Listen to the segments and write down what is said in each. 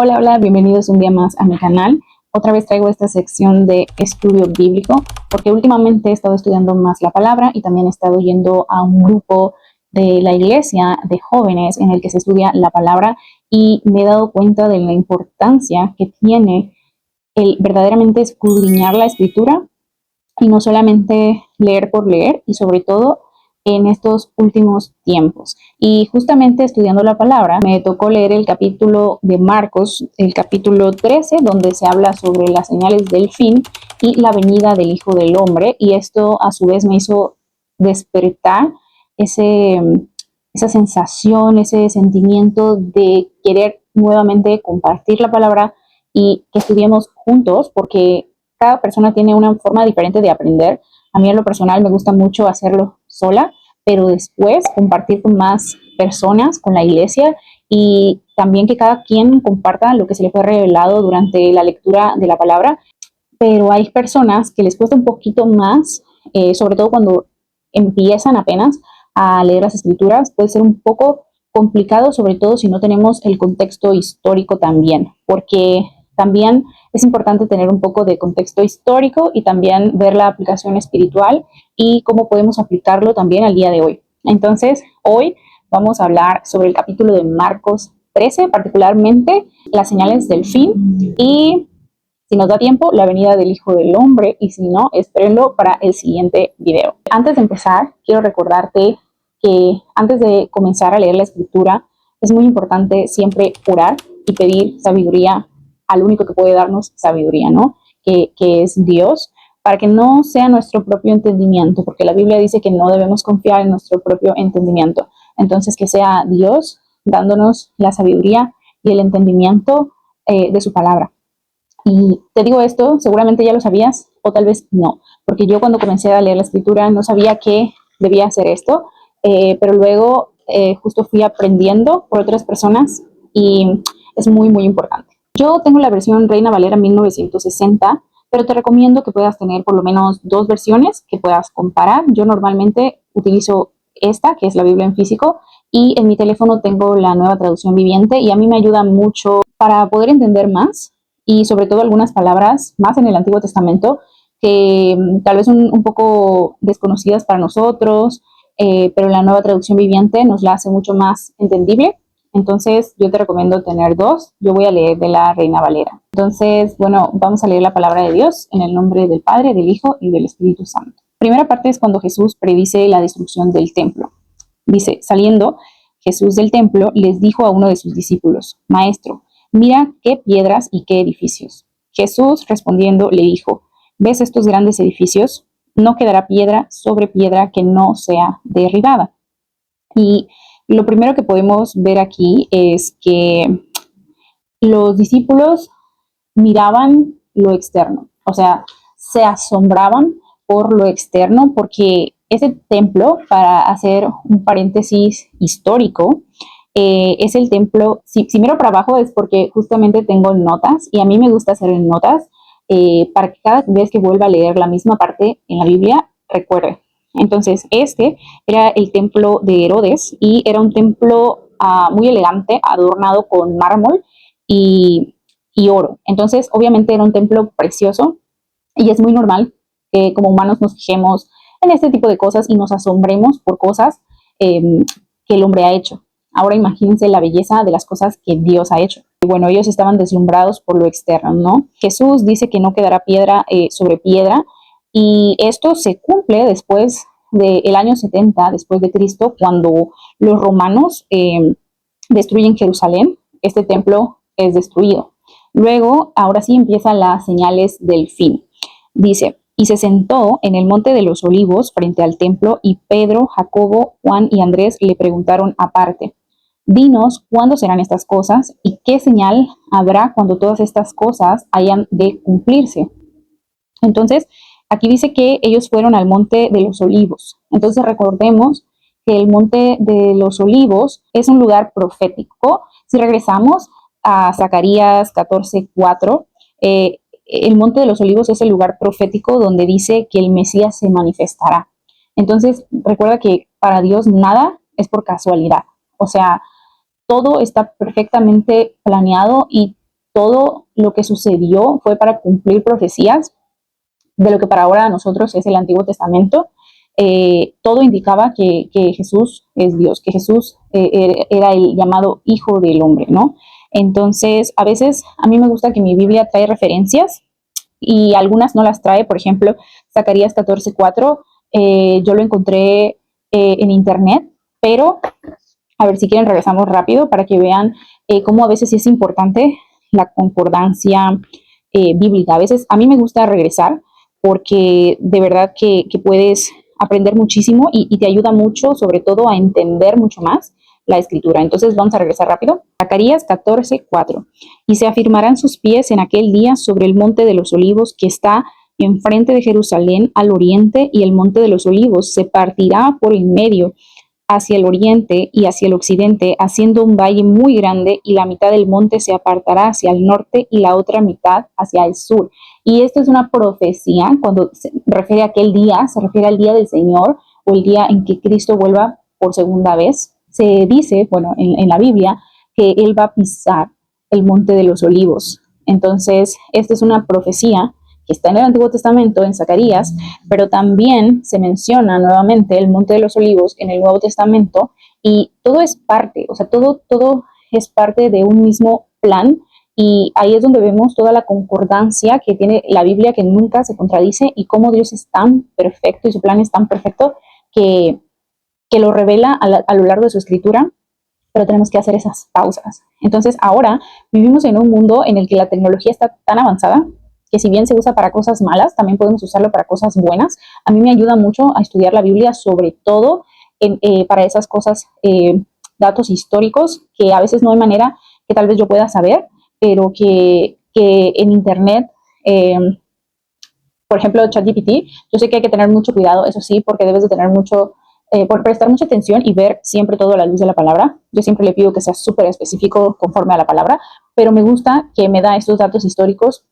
Hola, hola, bienvenidos un día más a mi canal. Otra vez traigo esta sección de estudio bíblico porque últimamente he estado estudiando más la palabra y también he estado yendo a un grupo de la iglesia de jóvenes en el que se estudia la palabra y me he dado cuenta de la importancia que tiene el verdaderamente escudriñar la escritura y no solamente leer por leer y sobre todo en estos últimos tiempos. Y justamente estudiando la palabra, me tocó leer el capítulo de Marcos, el capítulo 13, donde se habla sobre las señales del fin y la venida del Hijo del Hombre. Y esto a su vez me hizo despertar ese, esa sensación, ese sentimiento de querer nuevamente compartir la palabra y que estudiemos juntos, porque cada persona tiene una forma diferente de aprender. A mí en lo personal me gusta mucho hacerlo sola, pero después compartir con más personas, con la iglesia y también que cada quien comparta lo que se le fue revelado durante la lectura de la palabra. Pero hay personas que les cuesta un poquito más, sobre todo cuando empiezan apenas a leer las escrituras, puede ser un poco complicado, sobre todo si no tenemos el contexto histórico también, porque también es importante tener un poco de contexto histórico y también ver la aplicación espiritual y cómo podemos aplicarlo también al día de hoy. Entonces, hoy vamos a hablar sobre el capítulo de Marcos 13, particularmente las señales del fin y, si nos da tiempo, la venida del Hijo del Hombre, y si no, espérenlo para el siguiente video. Antes de empezar, quiero recordarte que antes de comenzar a leer la escritura, es muy importante siempre orar y pedir sabiduría al único que puede darnos sabiduría, ¿no? Que es Dios, para que no sea nuestro propio entendimiento, porque la Biblia dice que no debemos confiar en nuestro propio entendimiento. Entonces, que sea Dios dándonos la sabiduría y el entendimiento de su palabra. Y te digo esto, seguramente ya lo sabías o tal vez no, porque yo cuando comencé a leer la escritura no sabía que debía hacer esto, pero luego justo fui aprendiendo por otras personas y es muy, muy importante. Yo tengo la versión Reina Valera 1960, pero te recomiendo que puedas tener por lo menos dos versiones que puedas comparar. Yo normalmente utilizo esta, que es la Biblia en físico, y en mi teléfono tengo la Nueva Traducción Viviente y a mí me ayuda mucho para poder entender más y sobre todo algunas palabras más en el Antiguo Testamento que tal vez son un poco desconocidas para nosotros, pero la Nueva Traducción Viviente nos la hace mucho más entendible. Entonces yo te recomiendo tener dos. Yo voy a leer de la Reina Valera. Entonces, bueno, vamos a leer la palabra de Dios en el nombre del Padre, del Hijo y del Espíritu Santo. Primera parte es cuando Jesús predice la destrucción del templo. Dice, saliendo Jesús del templo, les dijo a uno de sus discípulos, Maestro, mira qué piedras y qué edificios. Jesús respondiendo le dijo, ¿ves estos grandes edificios? No quedará piedra sobre piedra que no sea derribada. Y lo primero que podemos ver aquí es que los discípulos miraban lo externo, o sea, se asombraban por lo externo, porque ese templo, para hacer un paréntesis histórico, es el templo, si miro para abajo es porque justamente tengo notas y a mí me gusta hacer notas para que cada vez que vuelva a leer la misma parte en la Biblia, recuerde. Entonces, este era el templo de Herodes y era un templo muy elegante, adornado con mármol y, y oro. Entonces, obviamente era un templo precioso y es muy normal que como humanos nos fijemos en este tipo de cosas y nos asombremos por cosas que el hombre ha hecho. Ahora imagínense la belleza de las cosas que Dios ha hecho. Y bueno, ellos estaban deslumbrados por lo externo, ¿no? Jesús dice que no quedará piedra sobre piedra y esto se cumple después del año 70 después de Cristo, cuando los romanos destruyen Jerusalén. Este templo es destruido. Luego, ahora sí empiezan las señales del fin. Dice, y se sentó en el monte de los olivos frente al templo y Pedro, Jacobo, Juan y Andrés le preguntaron aparte, dinos cuándo serán estas cosas y qué señal habrá cuando todas estas cosas hayan de cumplirse. Entonces, aquí dice que ellos fueron al monte de los olivos. Entonces, recordemos que el monte de los olivos es un lugar profético. Si regresamos a Zacarías 14:4, el monte de los olivos es el lugar profético donde dice que el Mesías se manifestará. Entonces, recuerda que para Dios nada es por casualidad. O sea, todo está perfectamente planeado y todo lo que sucedió fue para cumplir profecías de lo que para ahora a nosotros es el Antiguo Testamento. Todo indicaba que Jesús es Dios, que Jesús era el llamado Hijo del Hombre, ¿no? Entonces, a veces a mí me gusta que mi Biblia trae referencias y algunas no las trae. Por ejemplo, Zacarías 14:4, yo lo encontré en internet, pero a ver si quieren regresamos rápido para que vean cómo a veces sí es importante la concordancia bíblica. A veces a mí me gusta regresar porque de verdad que puedes aprender muchísimo y te ayuda mucho, sobre todo a entender mucho más la escritura. Entonces vamos a regresar rápido. Zacarías 14:4. Y se afirmarán sus pies en aquel día sobre el monte de los olivos que está enfrente de Jerusalén al oriente, y el monte de los olivos se partirá por el medio hacia el oriente y hacia el occidente, haciendo un valle muy grande, y la mitad del monte se apartará hacia el norte y la otra mitad hacia el sur. Y esto es una profecía. Cuando se refiere a aquel día, se refiere al día del Señor o el día en que Cristo vuelva por segunda vez. Se dice, bueno, en la Biblia, que Él va a pisar el monte de los olivos. Entonces, esta es una profecía que está en el Antiguo Testamento, en Zacarías, pero también se menciona nuevamente el monte de los olivos en el Nuevo Testamento, y todo es parte, o sea, todo es parte de un mismo plan, y ahí es donde vemos toda la concordancia que tiene la Biblia, que nunca se contradice, y cómo Dios es tan perfecto y su plan es tan perfecto que lo revela a lo largo de su escritura, pero tenemos que hacer esas pausas. Entonces ahora vivimos en un mundo en el que la tecnología está tan avanzada que si bien se usa para cosas malas, también podemos usarlo para cosas buenas. A mí me ayuda mucho a estudiar la Biblia, sobre todo para esas cosas, datos históricos que a veces no hay manera que tal vez yo pueda saber, pero que en Internet, por ejemplo, ChatGPT, yo sé que hay que tener mucho cuidado, eso sí, porque debes de tener mucho, por prestar mucha atención y ver siempre todo a la luz de la palabra. Yo siempre le pido que sea súper específico conforme a la palabra, pero me gusta que me da estos datos históricos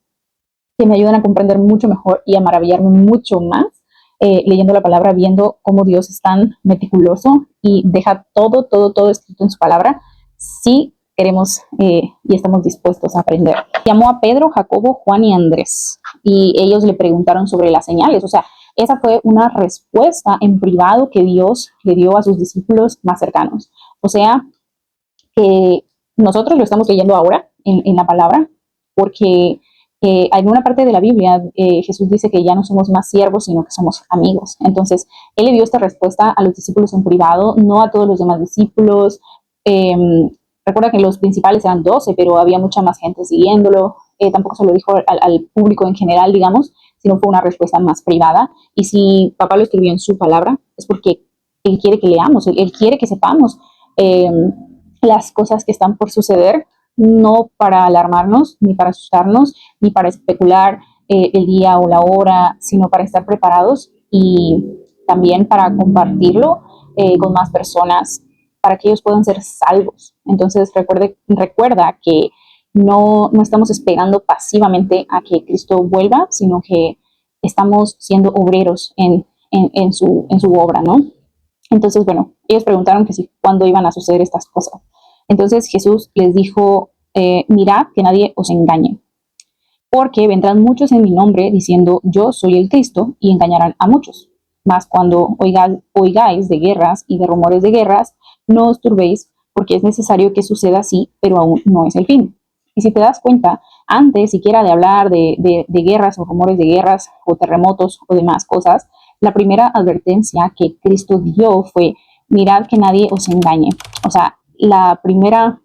que me ayudan a comprender mucho mejor y a maravillarme mucho más leyendo la palabra, viendo cómo Dios es tan meticuloso y deja todo escrito en su palabra, si queremos y estamos dispuestos a aprender. Llamó a Pedro, Jacobo, Juan y Andrés, y ellos le preguntaron sobre las señales. O sea, esa fue una respuesta en privado que Dios le dio a sus discípulos más cercanos. O sea, que nosotros lo estamos leyendo ahora en la palabra, porque en una parte de la Biblia Jesús dice que ya no somos más siervos, sino que somos amigos. Entonces, Él le dio esta respuesta a los discípulos en privado, no a todos los demás discípulos. Eh, Recuerda que los principales eran 12, pero había mucha más gente siguiéndolo. Tampoco se lo dijo al público en general, digamos, sino fue una respuesta más privada. Y si papá lo escribió en su palabra, es porque Él quiere que leamos, Él quiere que sepamos las cosas que están por suceder, no para alarmarnos, ni para asustarnos, ni para especular el día o la hora, sino para estar preparados y también para compartirlo con más personas, para que ellos puedan ser salvos. Entonces recuerda que no estamos esperando pasivamente a que Cristo vuelva, sino que estamos siendo obreros en su obra, ¿no? Entonces, bueno, ellos preguntaron que si cuándo iban a suceder estas cosas. Entonces Jesús les dijo, mirad que nadie os engañe, porque vendrán muchos en mi nombre diciendo yo soy el Cristo, y engañarán a muchos. Mas cuando oigáis de guerras y de rumores de guerras, no os turbéis, porque es necesario que suceda así, pero aún no es el fin. Y si te das cuenta, antes siquiera de hablar de guerras o rumores de guerras o terremotos o demás cosas, la primera advertencia que Cristo dio fue, mirad que nadie os engañe. O sea, la primera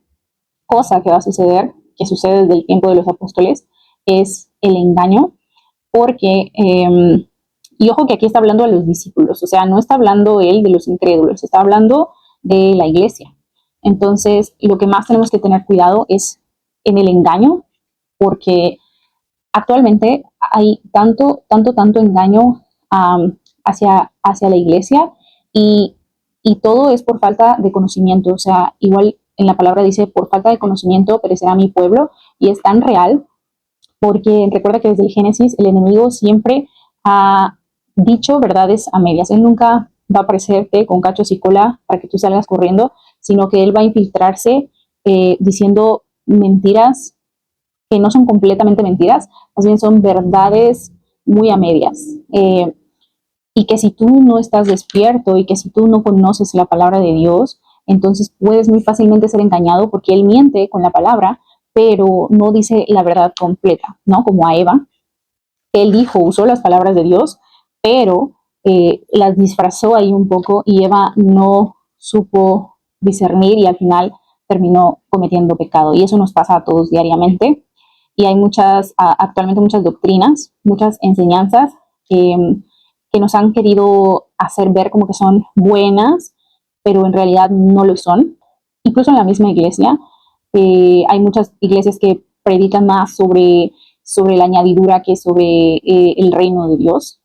cosa que va a suceder, que sucede desde el tiempo de los apóstoles, es el engaño, porque, y ojo que aquí está hablando a los discípulos, o sea, no está hablando él de los incrédulos, está hablando de la iglesia. Entonces, lo que más tenemos que tener cuidado es en el engaño, porque actualmente hay tanto engaño hacia la iglesia, y todo es por falta de conocimiento. O sea, igual en la palabra dice, por falta de conocimiento perecerá mi pueblo, y es tan real, porque recuerda que desde el Génesis el enemigo siempre ha dicho verdades a medias. Él nunca va a aparecerte con cachos y cola para que tú salgas corriendo, sino que él va a infiltrarse diciendo mentiras que no son completamente mentiras, más bien son verdades muy a medias. Y que si tú no estás despierto y que si tú no conoces la palabra de Dios, entonces puedes muy fácilmente ser engañado porque Él miente con la palabra, pero no dice la verdad completa, ¿no? Como a Eva, Él dijo, usó las palabras de Dios, pero las disfrazó ahí un poco y Eva no supo discernir y al final terminó cometiendo pecado. Y eso nos pasa a todos diariamente. Y hay actualmente muchas doctrinas, muchas enseñanzas que nos han querido hacer ver como que son buenas, pero en realidad no lo son. Incluso en la misma iglesia, hay muchas iglesias que predican más sobre la añadidura que sobre el reino de Dios.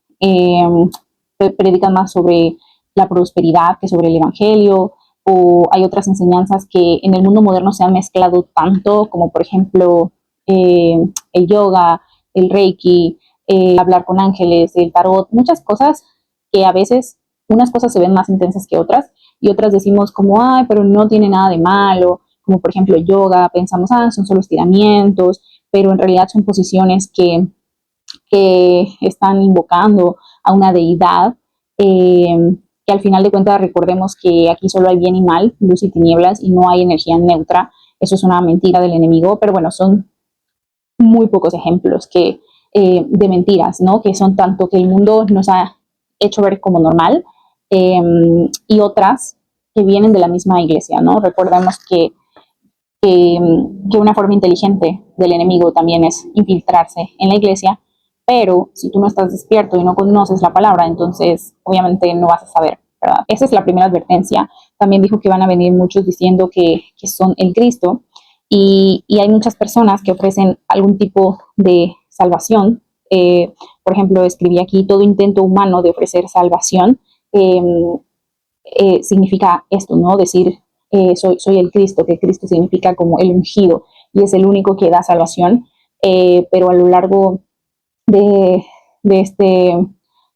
Predican más sobre la prosperidad que sobre el evangelio, o hay otras enseñanzas que en el mundo moderno se han mezclado tanto, como por ejemplo el yoga, el reiki, hablar con ángeles, el tarot, muchas cosas que a veces unas cosas se ven más intensas que otras y otras decimos como, ay, pero no tiene nada de malo, como por ejemplo yoga, pensamos, son solo estiramientos, pero en realidad son posiciones que están invocando a una deidad, que al final de cuentas recordemos que aquí solo hay bien y mal, luz y tinieblas, y no hay energía neutra. Eso es una mentira del enemigo, pero bueno, son muy pocos ejemplos de mentiras, ¿no? Que son tanto que el mundo nos ha hecho ver como normal, y otras que vienen de la misma iglesia, ¿no? Recordemos que una forma inteligente del enemigo también es infiltrarse en la iglesia, pero si tú no estás despierto y no conoces la palabra, entonces obviamente no vas a saber, ¿verdad? Esa es la primera advertencia. También dijo que van a venir muchos diciendo que son el Cristo, y hay muchas personas que ofrecen algún tipo de salvación. Por ejemplo, escribí aquí, todo intento humano de ofrecer salvación significa esto, ¿no? Decir, soy el Cristo, que Cristo significa como el ungido y es el único que da salvación, pero a lo largo de, de, este, de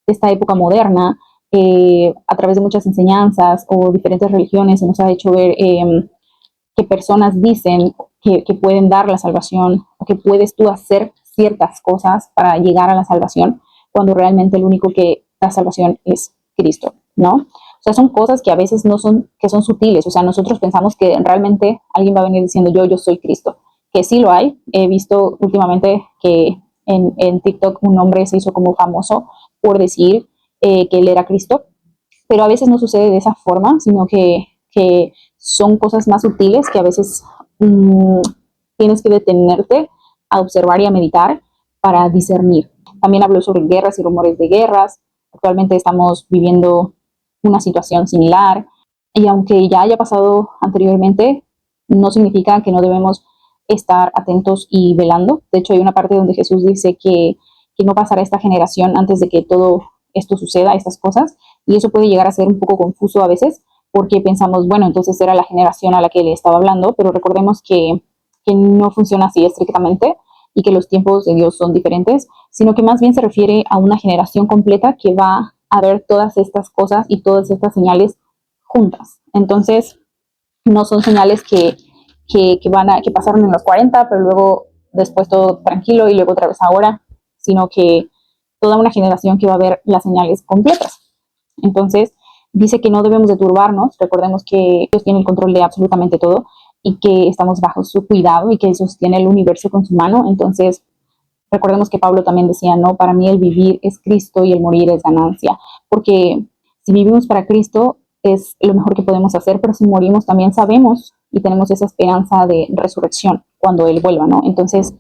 esta época moderna, a través de muchas enseñanzas o diferentes religiones, se nos ha hecho ver que personas dicen que pueden dar la salvación o que puedes tú hacer ciertas cosas para llegar a la salvación, cuando realmente el único que da salvación es Cristo, ¿no? O sea, son cosas que a veces no son, que son sutiles. O sea, nosotros pensamos que realmente alguien va a venir diciendo yo soy Cristo, que sí lo hay. He visto últimamente que en TikTok un hombre se hizo como famoso por decir que él era Cristo, pero a veces no sucede de esa forma, sino que son cosas más sutiles que a veces tienes que detenerte a observar y a meditar para discernir. También habló sobre guerras y rumores de guerras. Actualmente estamos viviendo una situación similar, y aunque ya haya pasado anteriormente, no significa que no debemos estar atentos y velando. De hecho, hay una parte donde Jesús dice que no pasará esta generación antes de que todo esto suceda, estas cosas, y eso puede llegar a ser un poco confuso a veces, porque pensamos, bueno, entonces era la generación a la que le estaba hablando, pero recordemos que no funciona así estrictamente y que los tiempos de Dios son diferentes, sino que más bien se refiere a una generación completa que va a ver todas estas cosas y todas estas señales juntas. Entonces, no son señales que pasaron en los 40, pero luego después todo tranquilo y luego otra vez ahora, sino que toda una generación que va a ver las señales completas. Entonces, dice que no debemos de turbarnos. Recordemos que Dios tiene el control de absolutamente todo y que estamos bajo su cuidado y que Él sostiene el universo con su mano. Entonces, recordemos que Pablo también decía, no, para mí el vivir es Cristo y el morir es ganancia, porque si vivimos para Cristo es lo mejor que podemos hacer, pero si morimos también sabemos y tenemos esa esperanza de resurrección cuando Él vuelva, ¿no? Entonces,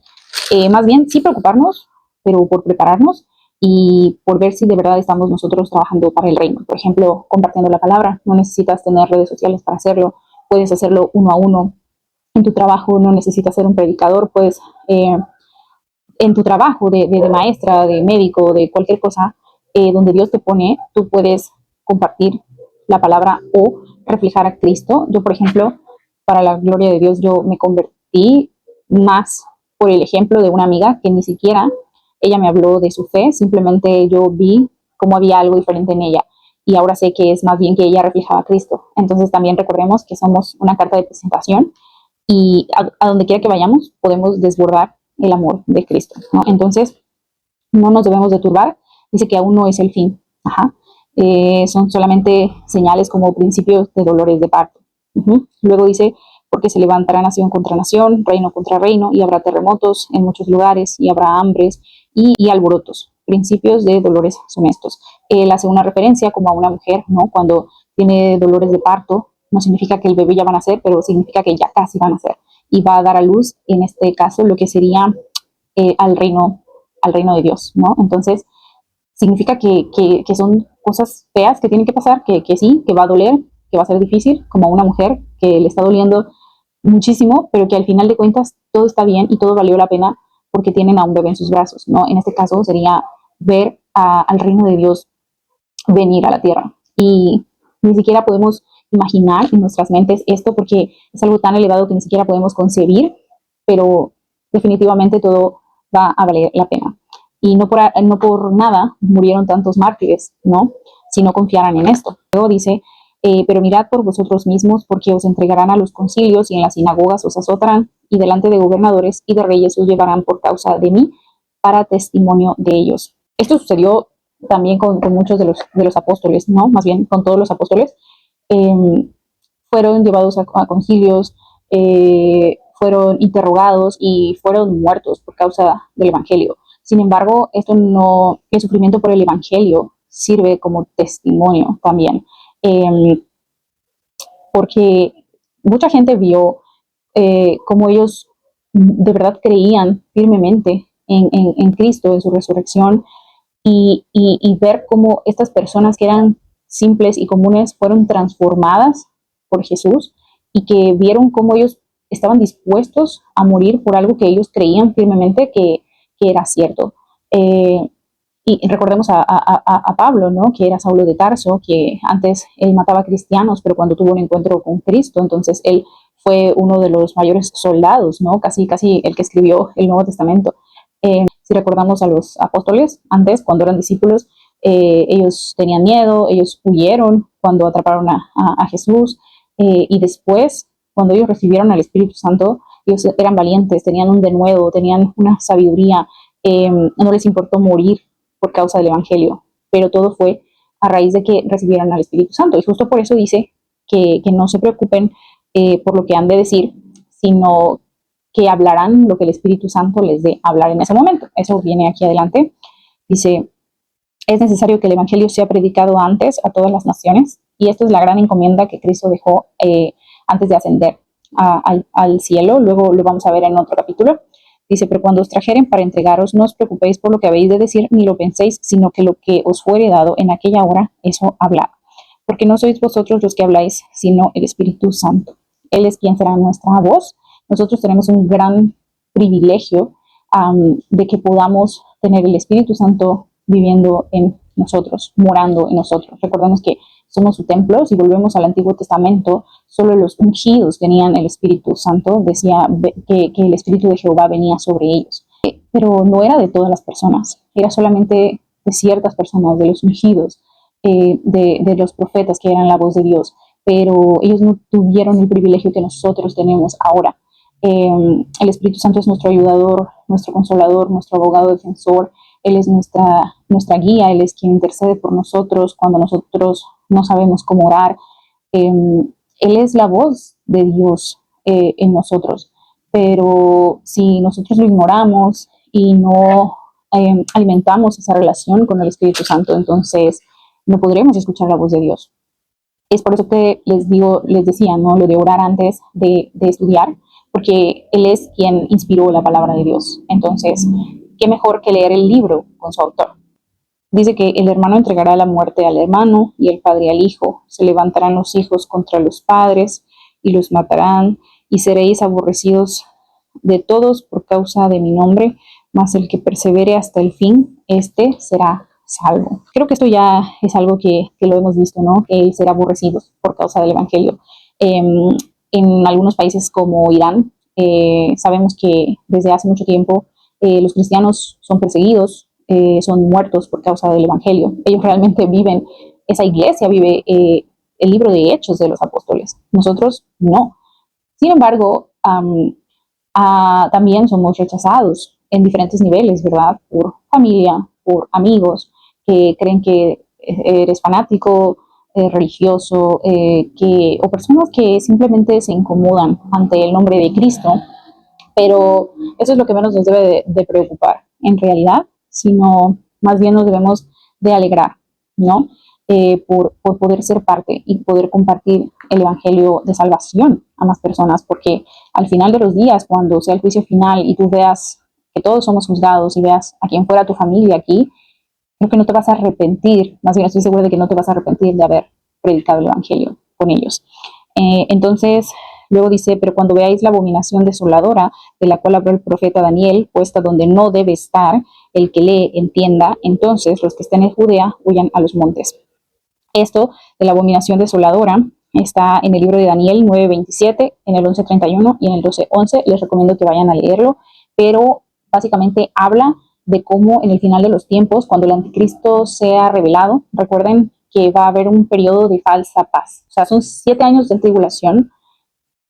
más bien sí preocuparnos, pero por prepararnos y por ver si de verdad estamos nosotros trabajando para el reino. Por ejemplo, compartiendo la palabra. No necesitas tener redes sociales para hacerlo. Puedes hacerlo uno a uno. En tu trabajo no necesitas ser un predicador. Puedes, en tu trabajo de maestra, de médico, de cualquier cosa, donde Dios te pone, tú puedes compartir la palabra o reflejar a Cristo. Yo, por ejemplo, para la gloria de Dios, yo me convertí más por el ejemplo de una amiga que ni siquiera ella me habló de su fe, simplemente yo vi cómo había algo diferente en ella y ahora sé que es más bien que ella reflejaba a Cristo. Entonces también recordemos que somos una carta de presentación y a donde quiera que vayamos podemos desbordar el amor de Cristo, ¿no? Entonces, no nos debemos de turbar. Dice que aún no es el fin. Ajá. Son solamente señales como principios de dolores de parto. Luego dice, porque se levantará nación contra nación, reino contra reino, y habrá terremotos en muchos lugares, y habrá hambres y alborotos. Principios de dolores son estos. Él hace una referencia como a una mujer, ¿no? Cuando tiene dolores de parto, no significa que el bebé ya va a nacer, pero significa que ya casi va a nacer. Y va a dar a luz, en este caso, lo que sería al reino de Dios, ¿no? Entonces, significa que son cosas feas que tienen que pasar, que sí, que va a doler, que va a ser difícil, como a una mujer que le está doliendo muchísimo, pero que al final de cuentas todo está bien y todo valió la pena porque tienen a un bebé en sus brazos, ¿no? En este caso sería ver al reino de Dios venir a la tierra. Y ni siquiera podemos imaginar en nuestras mentes esto porque es algo tan elevado que ni siquiera podemos concebir, pero definitivamente todo va a valer la pena. Y no por nada murieron tantos mártires, ¿no? Si no confiaran en esto. Luego dice, pero mirad por vosotros mismos, porque os entregarán a los concilios y en las sinagogas os azotarán, y delante de gobernadores y de reyes os llevarán por causa de mí, para testimonio de ellos. Esto sucedió también con muchos de los apóstoles, ¿no? Más bien con todos los apóstoles. Eh, Fueron llevados a concilios, fueron interrogados y fueron muertos por causa del evangelio. Sin embargo, el sufrimiento por el evangelio sirve como testimonio también, porque mucha gente vio cómo ellos de verdad creían firmemente en Cristo, en su resurrección, y ver cómo estas personas que eran simples y comunes fueron transformadas por Jesús y que vieron cómo ellos estaban dispuestos a morir por algo que ellos creían firmemente que era cierto. Y recordemos a Pablo, ¿no? Que era Saulo de Tarso, que antes él mataba cristianos, pero cuando tuvo un encuentro con Cristo, entonces él fue uno de los mayores soldados, ¿no? Casi el que escribió el Nuevo Testamento. Si recordamos a los apóstoles, antes, cuando eran discípulos, ellos tenían miedo, ellos huyeron cuando atraparon a Jesús, y después, cuando ellos recibieron al Espíritu Santo, ellos eran valientes, tenían un denuedo, tenían una sabiduría, no les importó morir por causa del Evangelio, pero todo fue a raíz de que recibieran al Espíritu Santo. Y justo por eso dice que no se preocupen por lo que han de decir, sino que hablarán lo que el Espíritu Santo les dé hablar en ese momento. Eso viene aquí adelante. Dice, es necesario que el Evangelio sea predicado antes a todas las naciones, y esto es la gran encomienda que Cristo dejó antes de ascender al cielo. Luego lo vamos a ver en otro capítulo. Dice, pero cuando os trajeren para entregaros, no os preocupéis por lo que habéis de decir, ni lo penséis, sino que lo que os fuere dado en aquella hora, eso hablad. Porque no sois vosotros los que habláis, sino el Espíritu Santo. Él es quien será nuestra voz. Nosotros tenemos un gran privilegio de que podamos tener el Espíritu Santo viviendo en nosotros, morando en nosotros. Recordemos que somos su templo. Si volvemos al Antiguo Testamento, solo los ungidos tenían el Espíritu Santo. Decía que el Espíritu de Jehová venía sobre ellos. Pero no era de todas las personas, era solamente de ciertas personas, de los ungidos, de los profetas que eran la voz de Dios. Pero ellos no tuvieron el privilegio que nosotros tenemos ahora. El Espíritu Santo es nuestro ayudador, nuestro consolador, nuestro abogado defensor. Él es nuestra guía, Él es quien intercede por nosotros cuando nosotros no sabemos cómo orar. Él es la voz de Dios en nosotros. Pero si nosotros lo ignoramos y no alimentamos esa relación con el Espíritu Santo, entonces no podremos escuchar la voz de Dios. Es por eso que les decía, ¿no? Lo de orar antes de estudiar, porque Él es quien inspiró la palabra de Dios. Entonces, qué mejor que leer el libro con su autor. Dice que el hermano entregará la muerte al hermano y el padre al hijo. Se levantarán los hijos contra los padres y los matarán, y seréis aborrecidos de todos por causa de mi nombre, mas el que persevere hasta el fin, éste será salvo. Creo que esto ya es algo que lo hemos visto, ¿no? Que será aborrecido por causa del evangelio. En algunos países como Irán, sabemos que desde hace mucho tiempo los cristianos son perseguidos, son muertos por causa del evangelio. Ellos realmente viven, esa iglesia vive el libro de Hechos de los apóstoles. Nosotros no. Sin embargo, También somos rechazados en diferentes niveles, ¿verdad? Por familia, por amigos que creen que eres fanático, religioso, o personas que simplemente se incomodan ante el nombre de Cristo, pero eso es lo que menos nos debe de preocupar en realidad, sino más bien nos debemos de alegrar, ¿no? Por poder ser parte y poder compartir el evangelio de salvación a más personas, porque al final de los días, cuando sea el juicio final y tú veas que todos somos juzgados y veas a quien fuera tu familia aquí, creo que no te vas a arrepentir, más bien estoy segura de que no te vas a arrepentir de haber predicado el evangelio con ellos. Entonces, luego dice, pero cuando veáis la abominación desoladora, de la cual habló el profeta Daniel, puesta donde no debe estar, el que lee entienda, entonces los que estén en Judea huyan a los montes. Esto de la abominación desoladora está en el libro de Daniel 9:27, en el 11:31 y en el 12:11. Les recomiendo que vayan a leerlo, pero básicamente habla de cómo en el final de los tiempos, cuando el anticristo sea revelado, recuerden que va a haber un periodo de falsa paz. O sea, son 7 años de tribulación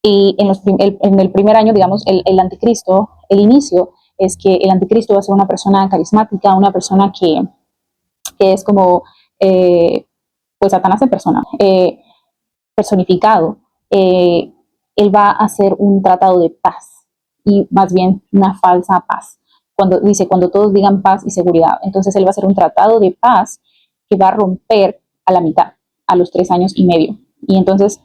y en el primer año, digamos, el anticristo, el inicio es que el anticristo va a ser una persona carismática, una persona que es como, pues, Satanás en persona, personificado. Él va a hacer un tratado de paz y más bien una falsa paz. Cuando todos digan paz y seguridad, entonces él va a hacer un tratado de paz que va a romper a la mitad, a los 3 años y medio. Y entonces,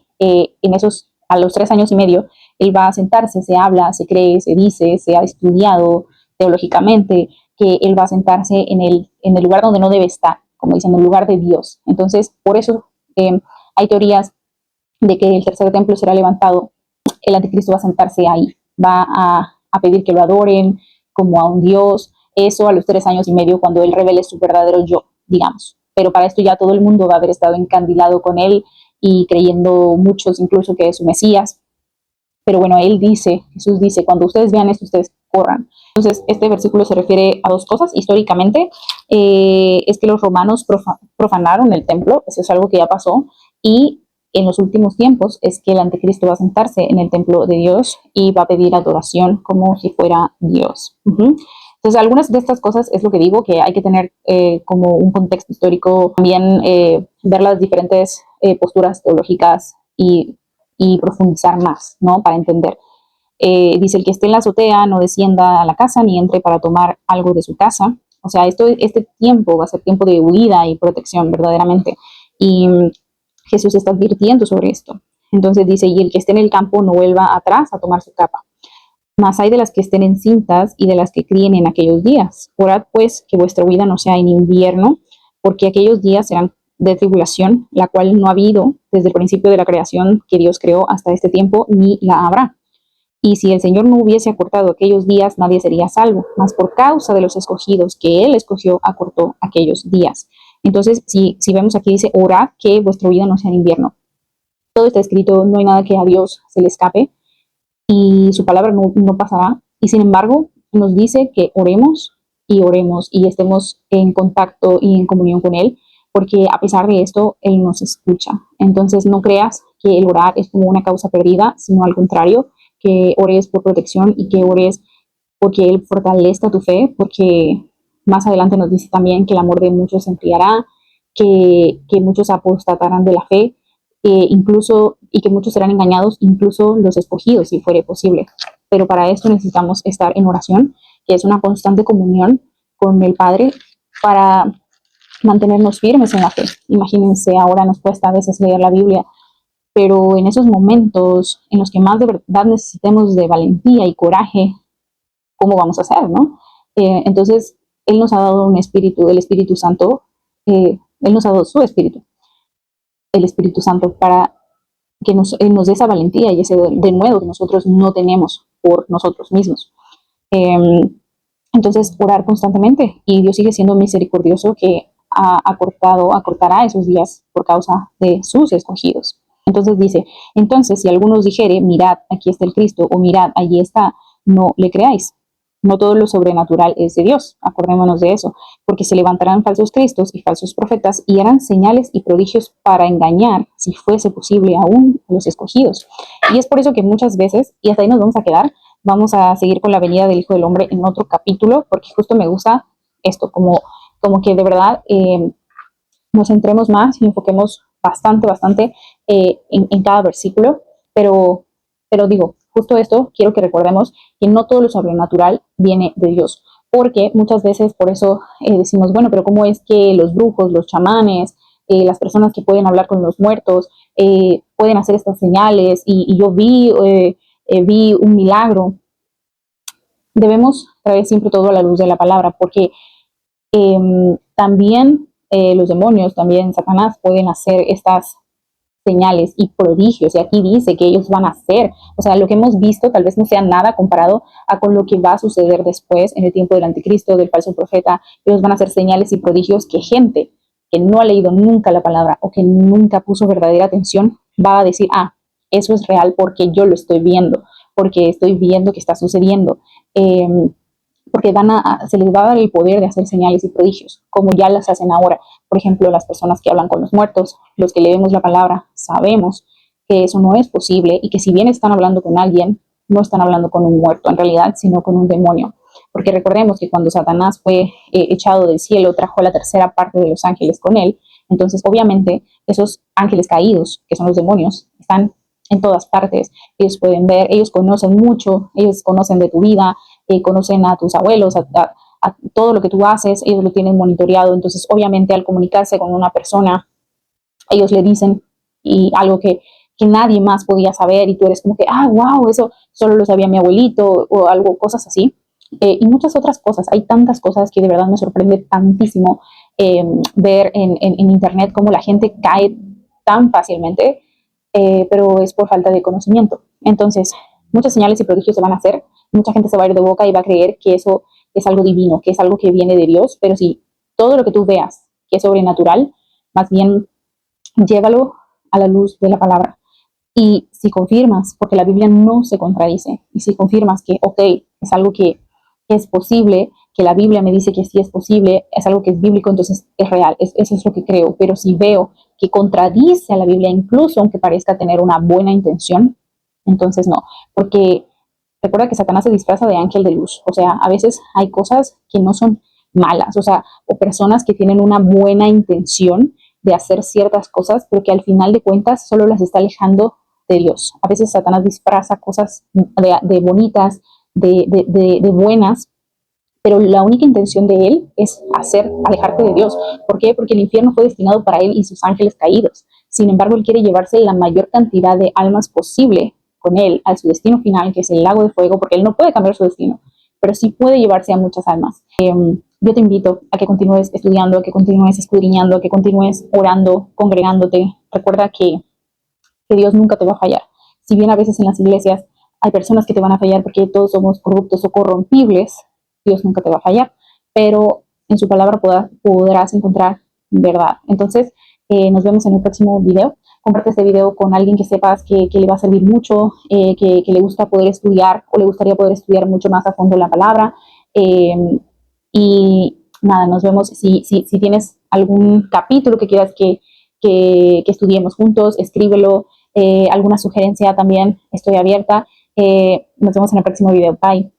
a los 3 años y medio, él va a sentarse, se habla, se cree, se dice, se ha estudiado teológicamente, que él va a sentarse en el lugar donde no debe estar, como dicen, en el lugar de Dios. Entonces, por eso hay teorías de que el tercer templo será levantado, el anticristo va a sentarse ahí, va a pedir que lo adoren como a un Dios, eso a los 3 años y medio, cuando él revele su verdadero yo, digamos. Pero para esto ya todo el mundo va a haber estado encandilado con él y creyendo muchos incluso que es su Mesías. Pero bueno, Jesús dice, cuando ustedes vean esto, ustedes corran. Entonces, este versículo se refiere a dos cosas. Históricamente, es que los romanos profanaron el templo, eso es algo que ya pasó, y en los últimos tiempos es que el anticristo va a sentarse en el templo de Dios y va a pedir adoración como si fuera Dios. Entonces, algunas de estas cosas es lo que digo, que hay que tener como un contexto histórico, también ver las diferentes posturas teológicas y profundizar más, ¿no? Para entender. Dice, el que esté en la azotea no descienda a la casa ni entre para tomar algo de su casa. O sea, este tiempo va a ser tiempo de huida y protección verdaderamente. Y Jesús está advirtiendo sobre esto. Entonces dice, y el que esté en el campo no vuelva atrás a tomar su capa. Mas hay de las que estén encintas y de las que críen en aquellos días. Orad pues que vuestra huida no sea en invierno, porque aquellos días serán de tribulación, la cual no ha habido desde el principio de la creación que Dios creó hasta este tiempo, ni la habrá. Y si el Señor no hubiese acortado aquellos días, nadie sería salvo, mas por causa de los escogidos que Él escogió, acortó aquellos días. Entonces, si vemos aquí, dice, orad que vuestra vida no sea en invierno. Todo está escrito, no hay nada que a Dios se le escape, y su palabra no pasará. Y sin embargo, nos dice que oremos y estemos en contacto y en comunión con Él, porque a pesar de esto, Él nos escucha. Entonces, no creas que el orar es como una causa perdida, sino al contrario, que ores por protección y que ores porque Él fortalezca tu fe, porque más adelante nos dice también que el amor de muchos se enfriará, que muchos apostatarán de la fe, incluso, y que muchos serán engañados, incluso los escogidos, si fuere posible. Pero para esto necesitamos estar en oración, que es una constante comunión con el Padre, para mantenernos firmes en la fe. Imagínense, ahora nos cuesta a veces leer la Biblia, pero en esos momentos en los que más de verdad necesitemos de valentía y coraje, ¿cómo vamos a hacer, no? Entonces, Él nos ha dado un espíritu, el Espíritu Santo, Él nos ha dado su espíritu, el Espíritu Santo, para que Él nos dé esa valentía y ese denuedo que nosotros no tenemos por nosotros mismos. Entonces, orar constantemente, y Dios sigue siendo misericordioso, que acortará esos días por causa de sus escogidos. Entonces dice, entonces si algunos dijere, mirad, aquí está el Cristo, o mirad, allí está, no le creáis. No todo lo sobrenatural es de Dios, acordémonos de eso, porque se levantarán falsos cristos y falsos profetas y harán señales y prodigios para engañar, si fuese posible, aún a los escogidos. Y es por eso que muchas veces, y hasta ahí nos vamos a quedar, vamos a seguir con la venida del Hijo del Hombre en otro capítulo, porque justo me gusta esto, como que de verdad nos centremos más y enfoquemos bastante en cada versículo, pero digo, justo esto quiero que recordemos que no todo lo sobrenatural viene de Dios, porque muchas veces por eso decimos, bueno, pero ¿cómo es que los brujos, los chamanes, las personas que pueden hablar con los muertos, pueden hacer estas señales y yo vi un milagro? Debemos traer siempre todo a la luz de la palabra, porque también los demonios, también Satanás pueden hacer estas señales y prodigios, y aquí dice que ellos van a hacer, o sea, lo que hemos visto tal vez no sea nada comparado a con lo que va a suceder después en el tiempo del anticristo, del falso profeta. Ellos van a hacer señales y prodigios que gente que no ha leído nunca la palabra o que nunca puso verdadera atención va a decir, ah, eso es real porque yo lo estoy viendo, porque estoy viendo que está sucediendo. Porque se les va a dar el poder de hacer señales y prodigios, como ya las hacen ahora. Por ejemplo, las personas que hablan con los muertos, los que leemos la palabra, sabemos que eso no es posible y que si bien están hablando con alguien, no están hablando con un muerto en realidad, sino con un demonio. Porque recordemos que cuando Satanás fue echado del cielo, trajo a la tercera parte de los ángeles con él. Entonces, obviamente, esos ángeles caídos, que son los demonios, están en todas partes. Ellos pueden ver, ellos conocen mucho, ellos conocen de tu vida, conocen a tus abuelos, a todo lo que tú haces, ellos lo tienen monitoreado. Entonces, obviamente, al comunicarse con una persona, ellos le dicen y algo que nadie más podía saber y tú eres como que, ah, wow, eso solo lo sabía mi abuelito o algo, cosas así. Y muchas otras cosas. Hay tantas cosas que de verdad me sorprende tantísimo ver en internet cómo la gente cae tan fácilmente, pero es por falta de conocimiento. Entonces, muchas señales y prodigios se van a hacer, mucha gente se va a ir de boca y va a creer que eso es algo divino, que es algo que viene de Dios, pero si todo lo que tú veas que es sobrenatural, más bien llévalo a la luz de la palabra. Y si confirmas, porque la Biblia no se contradice, y si confirmas que, ok, es algo que es posible, que la Biblia me dice que sí es posible, es algo que es bíblico, entonces es real, eso es lo que creo. Pero si veo que contradice a la Biblia, incluso aunque parezca tener una buena intención, entonces no, porque recuerda que Satanás se disfraza de ángel de luz, o sea, a veces hay cosas que no son malas, o sea, o personas que tienen una buena intención de hacer ciertas cosas, pero que al final de cuentas solo las está alejando de Dios. A veces Satanás disfraza cosas de bonitas, de buenas, pero la única intención de él es alejarte de Dios. ¿Por qué? Porque el infierno fue destinado para él y sus ángeles caídos. Sin embargo, él quiere llevarse la mayor cantidad de almas posible con él a su destino final, que es el lago de fuego, porque él no puede cambiar su destino, pero sí puede llevarse a muchas almas. Yo te invito a que continúes estudiando, a que continúes escudriñando, a que continúes orando, congregándote. Recuerda que Dios nunca te va a fallar. Si bien a veces en las iglesias hay personas que te van a fallar porque todos somos corruptos o corrompibles, Dios nunca te va a fallar, pero en su palabra podrás encontrar verdad. Entonces, nos vemos en el próximo video. Comparte este video con alguien que sepas que le va a servir mucho, que le gusta poder estudiar o le gustaría poder estudiar mucho más a fondo la palabra. Y nada, nos vemos. Si tienes algún capítulo que quieras que estudiemos juntos, escríbelo. Alguna sugerencia también, estoy abierta. Nos vemos en el próximo video. Bye.